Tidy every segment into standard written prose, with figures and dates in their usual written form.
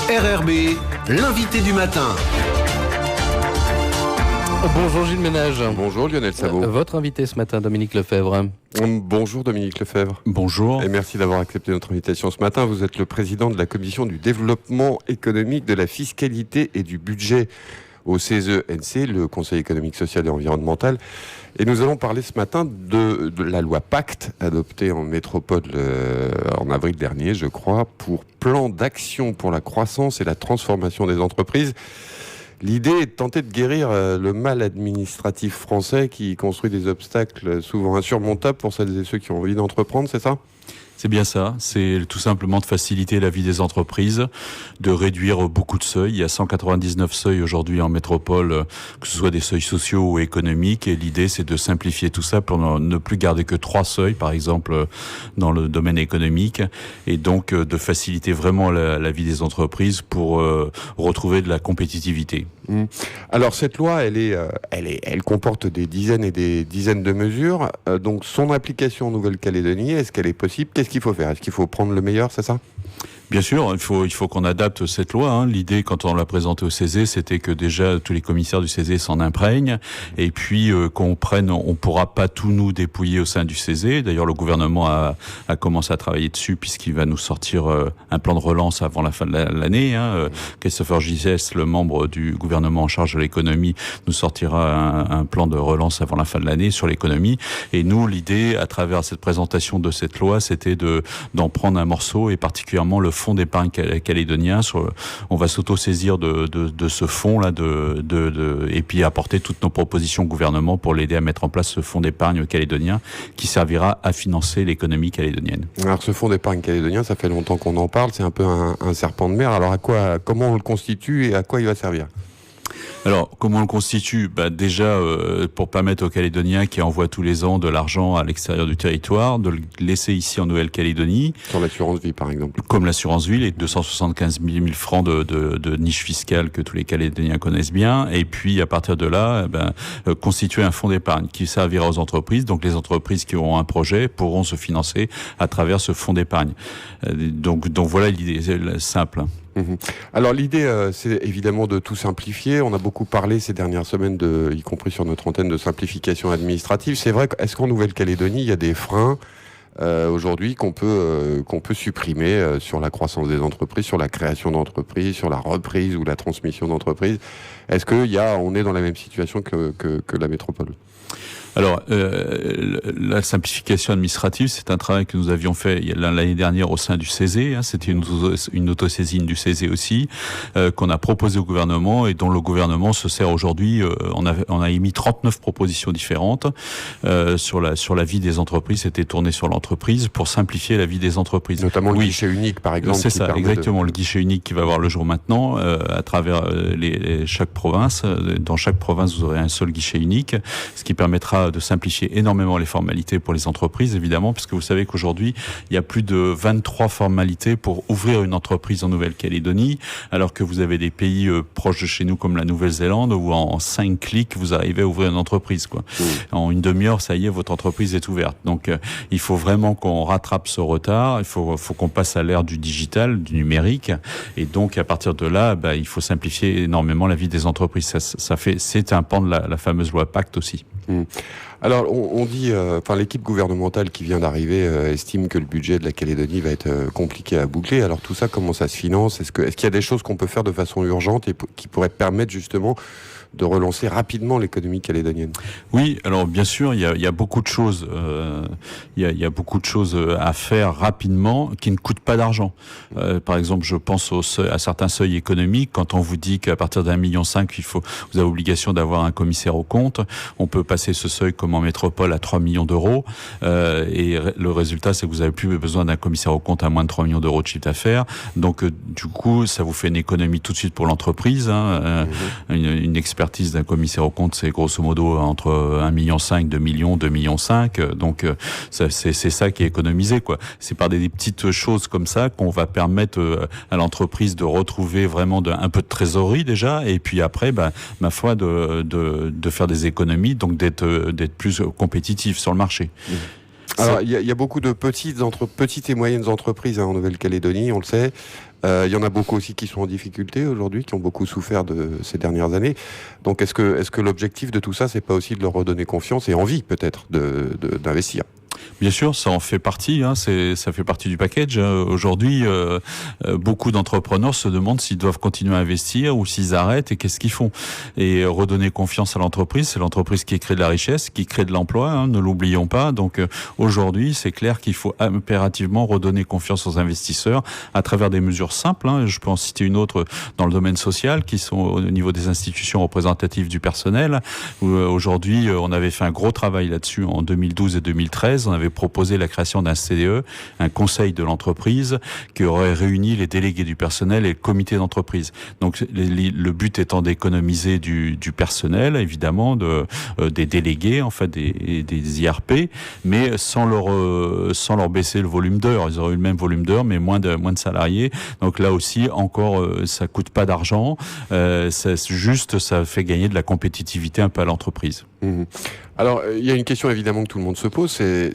RRB, l'invité du matin. Bonjour Gilles Ménage. Bonjour Lionel Sabot. Votre invité ce matin, Dominique Lefebvre. Bonjour Dominique Lefebvre. Bonjour. Et merci d'avoir accepté notre invitation ce matin. Vous êtes le président de la commission du développement économique, de la fiscalité et du budget au CESE-NC, le Conseil économique, social et environnemental. Et nous allons parler ce matin de la loi Pacte, adoptée en métropole en avril dernier, je crois, pour plan d'action pour la croissance et la transformation des entreprises. L'idée est de tenter de guérir le mal administratif français qui construit des obstacles souvent insurmontables pour celles et ceux qui ont envie d'entreprendre, c'est ça ? C'est bien ça, c'est tout simplement de faciliter la vie des entreprises, de réduire beaucoup de seuils. Il y a 199 seuils aujourd'hui en métropole, que ce soit des seuils sociaux ou économiques, et l'idée c'est de simplifier tout ça pour ne plus garder que 3 seuils, par exemple, dans le domaine économique, et donc de faciliter vraiment la vie des entreprises pour retrouver de la compétitivité. Alors cette loi, elle comporte des dizaines et des dizaines de mesures. Donc son application en Nouvelle-Calédonie, est-ce qu'elle est possible ? Qu'est-ce qu'il faut faire ? Est-ce qu'il faut prendre le meilleur, c'est ça ? Bien sûr, il faut qu'on adapte cette loi. L'idée, quand on l'a présentée au CESE, c'était que déjà tous les commissaires du CESE s'en imprègnent, et puis qu'on prenne. On pourra pas tout nous dépouiller au sein du CESE. D'ailleurs, le gouvernement a commencé à travailler dessus, puisqu'il va nous sortir un plan de relance avant la fin de l'année. Christopher Gizès, le membre du gouvernement en charge de l'économie, nous sortira un plan de relance avant la fin de l'année sur l'économie. Et nous, l'idée, à travers cette présentation de cette loi, c'était d'en prendre un morceau, et particulièrement le fonds d'épargne calédonien. On va s'auto-saisir de ce fonds-là, et puis apporter toutes nos propositions au gouvernement pour l'aider à mettre en place ce fonds d'épargne calédonien qui servira à financer l'économie calédonienne. Alors ce fonds d'épargne calédonien, ça fait longtemps qu'on en parle, c'est un peu un serpent de mer. Alors comment on le constitue et à quoi il va servir ? Alors, comment on le constitue ? Déjà, pour permettre aux Calédoniens qui envoient tous les ans de l'argent à l'extérieur du territoire, de le laisser ici en Nouvelle-Calédonie. Sur l'assurance vie, par exemple. Comme l'assurance vie, les 275 000 francs de niche fiscale que tous les Calédoniens connaissent bien. Et puis, à partir de là, constituer un fonds d'épargne qui servira aux entreprises. Donc, les entreprises qui auront un projet pourront se financer à travers ce fonds d'épargne. Donc voilà l'idée simple. Alors l'idée, c'est évidemment de tout simplifier. On a beaucoup parlé ces dernières semaines, y compris sur notre antenne, de simplification administrative. C'est vrai, est-ce qu'en Nouvelle-Calédonie, il y a des freins aujourd'hui qu'on peut supprimer sur la croissance des entreprises, sur la création d'entreprises, sur la reprise ou la transmission d'entreprises ? Est-ce on est dans la même situation que la métropole ? Alors, la simplification administrative, c'est un travail que nous avions fait l'année dernière au sein du CESE. C'était une autosaisine du CESE aussi, qu'on a proposé au gouvernement et dont le gouvernement se sert aujourd'hui. On a émis 39 propositions différentes sur la vie des entreprises. C'était tourné sur l'entreprise pour simplifier la vie des entreprises. Notamment le guichet unique, par exemple. C'est ça, exactement. Le guichet unique qui va voir le jour maintenant à travers chaque province. Dans chaque province, vous aurez un seul guichet unique, ce qui permettra de simplifier énormément les formalités pour les entreprises, évidemment, parce que vous savez qu'aujourd'hui, il y a plus de 23 formalités pour ouvrir une entreprise en Nouvelle-Calédonie, alors que vous avez des pays proches de chez nous, comme la Nouvelle-Zélande, où en 5 clics, vous arrivez à ouvrir une entreprise, quoi. En une demi-heure, ça y est, votre entreprise est ouverte. Donc, il faut vraiment qu'on rattrape ce retard, il faut qu'on passe à l'ère du digital, du numérique, et donc, à partir de là, il faut simplifier énormément la vie des entreprises. C'est un pan de la fameuse loi Pacte aussi. Alors, on dit, l'équipe gouvernementale qui vient d'arriver estime que le budget de la Calédonie va être compliqué à boucler. Alors tout ça, comment ça se finance ? Est-ce qu'il y a des choses qu'on peut faire de façon urgente et qui pourraient permettre justement de relancer rapidement l'économie calédonienne? Oui, alors bien sûr, il y a beaucoup de choses. Il y a beaucoup de choses à faire rapidement qui ne coûtent pas d'argent. Par exemple, je pense à certains seuils économiques. Quand on vous dit qu'à partir d'1,5 million, vous avez obligation d'avoir un commissaire aux comptes, on peut passer ce seuil comme en métropole à 3 millions d'euros. Et le résultat, c'est que vous n'avez plus besoin d'un commissaire aux comptes à moins de 3 millions d'euros de chiffre d'affaires. Donc, du coup, ça vous fait une économie tout de suite pour l'entreprise. Une expertise d'un commissaire aux comptes, c'est grosso modo entre 1,5 million, 2 millions, 2,5 millions. Donc, c'est ça qui est économisé, quoi. C'est par des petites choses comme ça qu'on va permettre à l'entreprise de retrouver vraiment un peu de trésorerie déjà, et puis après, ma foi, de faire des économies, donc d'être plus compétitif sur le marché. Alors, il y a beaucoup de petites et moyennes entreprises en Nouvelle-Calédonie, on le sait. Il y en a beaucoup aussi qui sont en difficulté aujourd'hui, qui ont beaucoup souffert de ces dernières années. Donc, est-ce que l'objectif de tout ça, c'est pas aussi de leur redonner confiance et envie, peut-être, d'investir ? Bien sûr, ça en fait partie. Ça fait partie du package. Aujourd'hui, beaucoup d'entrepreneurs se demandent s'ils doivent continuer à investir ou s'ils arrêtent et qu'est-ce qu'ils font. Et redonner confiance à l'entreprise, c'est l'entreprise qui crée de la richesse, qui crée de l'emploi. Ne l'oublions pas. Donc aujourd'hui, c'est clair qu'il faut impérativement redonner confiance aux investisseurs à travers des mesures simples. Je peux en citer une autre dans le domaine social, qui sont au niveau des institutions représentatives du personnel. Où aujourd'hui, on avait fait un gros travail là-dessus en 2012 et 2013. On avait proposé la création d'un CDE, un conseil de l'entreprise, qui aurait réuni les délégués du personnel et le comité d'entreprise. Donc le but étant d'économiser du personnel, évidemment, des délégués, en fait, des IRP, mais sans leur baisser le volume d'heures. Ils auraient eu le même volume d'heures, mais moins de salariés. Donc là aussi, encore, ça coûte pas d'argent. Ça fait gagner de la compétitivité un peu à l'entreprise. Mmh. Alors, il y a une question évidemment que tout le monde se pose, c'est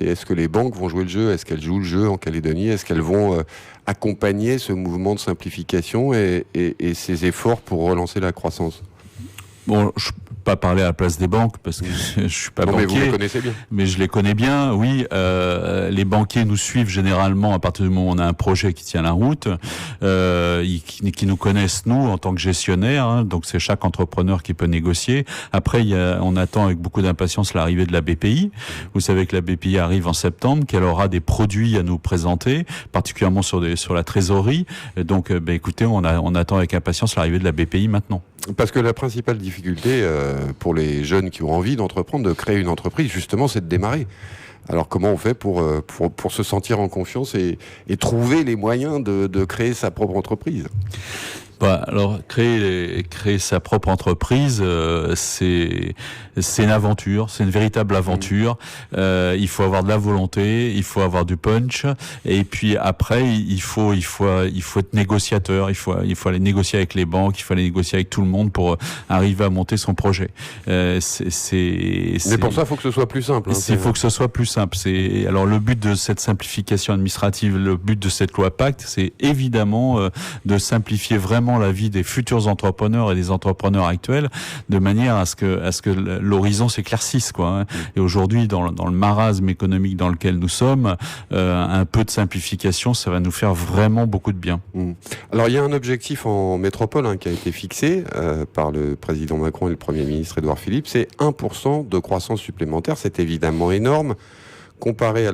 est-ce que les banques vont jouer le jeu ? Est-ce qu'elles jouent le jeu en Calédonie ? Est-ce qu'elles vont accompagner ce mouvement de simplification et ces efforts pour relancer la croissance ? Bon, je peux pas parler à la place des banques parce que je suis pas banquier. Mais vous les connaissez bien. Mais je les connais bien, oui. Les banquiers nous suivent généralement à partir du moment où on a un projet qui tient la route, qui nous connaissent nous en tant que gestionnaires. Donc c'est chaque entrepreneur qui peut négocier. Après, on attend avec beaucoup d'impatience l'arrivée de la BPI. Vous savez que la BPI arrive en septembre, qu'elle aura des produits à nous présenter, particulièrement sur la trésorerie. Donc, écoutez, on attend avec impatience l'arrivée de la BPI maintenant. Parce que la principale difficulté pour les jeunes qui ont envie d'entreprendre, de créer une entreprise, justement, c'est de démarrer. Alors comment on fait pour se sentir en confiance et trouver les moyens de créer sa propre entreprise ? Alors créer sa propre entreprise, c'est une aventure, c'est une véritable aventure. Il faut avoir de la volonté, il faut avoir du punch, et puis après il faut être négociateur. Il faut aller négocier avec les banques, il faut aller négocier avec tout le monde pour arriver à monter son projet. Mais pour ça, il faut que ce soit plus simple. Il faut que ce soit plus simple. Alors le but de cette simplification administrative, le but de cette loi Pacte, c'est évidemment de simplifier vraiment la vie des futurs entrepreneurs et des entrepreneurs actuels, de manière à ce que l'horizon s'éclaircisse, quoi. Et aujourd'hui, dans le marasme économique dans lequel nous sommes, un peu de simplification, ça va nous faire vraiment beaucoup de bien. Alors, il y a un objectif en métropole qui a été fixé par le président Macron et le Premier ministre Édouard Philippe, c'est 1% de croissance supplémentaire. C'est évidemment énorme. Comparé à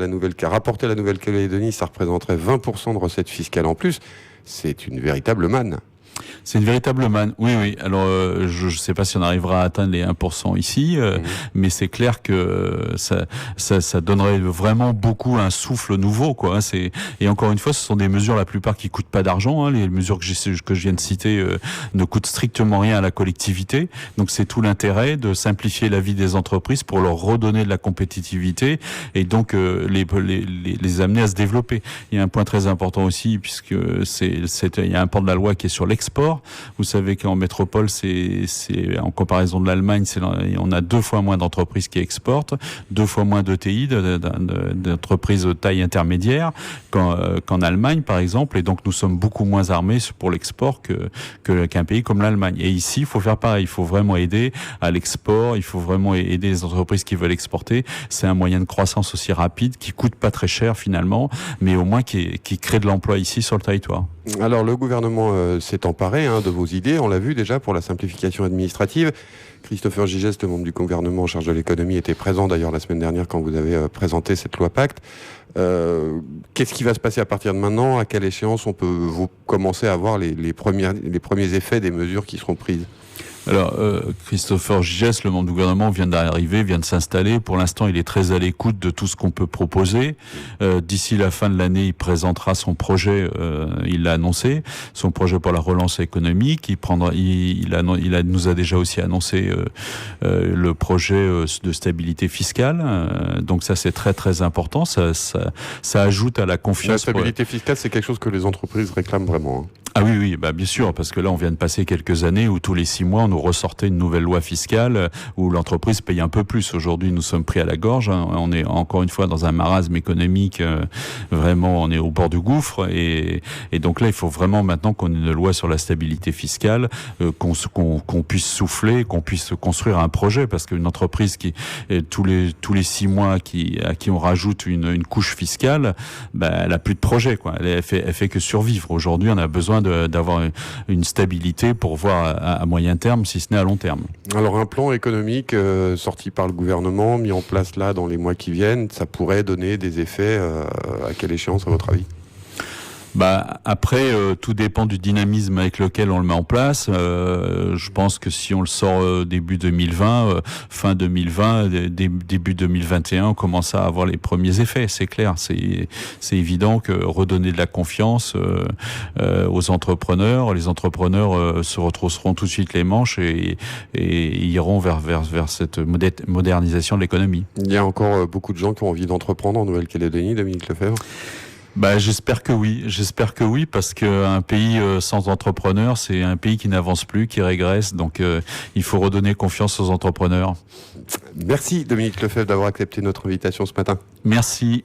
rapporté à la Nouvelle-Calédonie, ça représenterait 20% de recettes fiscales en plus. C'est une véritable manne. C'est une véritable manne. Oui. Alors, je ne sais pas si on arrivera à atteindre les 1% ici, mais c'est clair que ça donnerait vraiment beaucoup un souffle nouveau, quoi. Et encore une fois, ce sont des mesures, la plupart, qui coûtent pas d'argent. Les mesures que je viens de citer ne coûtent strictement rien à la collectivité. Donc, c'est tout l'intérêt de simplifier la vie des entreprises pour leur redonner de la compétitivité et donc les amener à se développer. Il y a un point très important aussi, puisque il y a un pan de la loi qui est sur l'export. Vous savez qu'en métropole, c'est en comparaison de l'Allemagne, on a 2 fois moins d'entreprises qui exportent, 2 fois moins d'ETI, d'entreprises de taille intermédiaire qu'en Allemagne, par exemple. Et donc, nous sommes beaucoup moins armés pour l'export qu'un pays comme l'Allemagne. Et ici, il faut faire pareil. Il faut vraiment aider à l'export. Il faut vraiment aider les entreprises qui veulent exporter. C'est un moyen de croissance aussi rapide, qui coûte pas très cher finalement, mais au moins qui crée de l'emploi ici sur le territoire. Alors, le gouvernement s'est emparé de vos idées, on l'a vu déjà pour la simplification administrative. Christopher Gigès, le membre du gouvernement en charge de l'économie, était présent d'ailleurs la semaine dernière quand vous avez présenté cette loi Pacte. Qu'est-ce qui va se passer à partir de maintenant ? À quelle échéance on peut commencer à voir les premiers effets des mesures qui seront prises ? Alors, Christopher Gigès, le membre du gouvernement, vient d'arriver, vient de s'installer. Pour l'instant, il est très à l'écoute de tout ce qu'on peut proposer. D'ici la fin de l'année, il présentera son projet, il l'a annoncé, son projet pour la relance économique. Il nous a déjà aussi annoncé le projet de stabilité fiscale. Donc ça, c'est très très important. Ça ajoute à la confiance. La stabilité fiscale, c'est quelque chose que les entreprises réclament vraiment. Ah oui, bah bien sûr, parce que là on vient de passer quelques années où tous les 6 mois on nous ressortait une nouvelle loi fiscale où l'entreprise paye un peu plus. Aujourd'hui nous sommes pris à la gorge, hein. On est encore une fois dans un marasme économique, vraiment on est au bord du gouffre et donc là il faut vraiment maintenant qu'on ait une loi sur la stabilité fiscale, qu'on puisse souffler, qu'on puisse construire un projet, parce qu'une entreprise qui tous les 6 mois à qui on rajoute une couche fiscale, bah elle a plus de projet quoi. Elle fait que survivre. Aujourd'hui on a besoin d'avoir une stabilité pour voir à moyen terme, si ce n'est à long terme. Alors un plan économique sorti par le gouvernement, mis en place là dans les mois qui viennent, ça pourrait donner des effets à quelle échéance à votre avis ? Bah après, tout dépend du dynamisme avec lequel on le met en place. Je pense que si on le sort début 2020, fin 2020, début 2021, on commence à avoir les premiers effets. C'est clair, c'est évident que redonner de la confiance aux entrepreneurs, les entrepreneurs se retrousseront tout de suite les manches et iront vers cette modernisation de l'économie. Il y a encore beaucoup de gens qui ont envie d'entreprendre en Nouvelle-Calédonie, Dominique Lefebvre ? Bah, j'espère que oui, parce qu'un pays sans entrepreneurs, c'est un pays qui n'avance plus, qui régresse, donc il faut redonner confiance aux entrepreneurs. Merci Dominique Lefebvre d'avoir accepté notre invitation ce matin. Merci.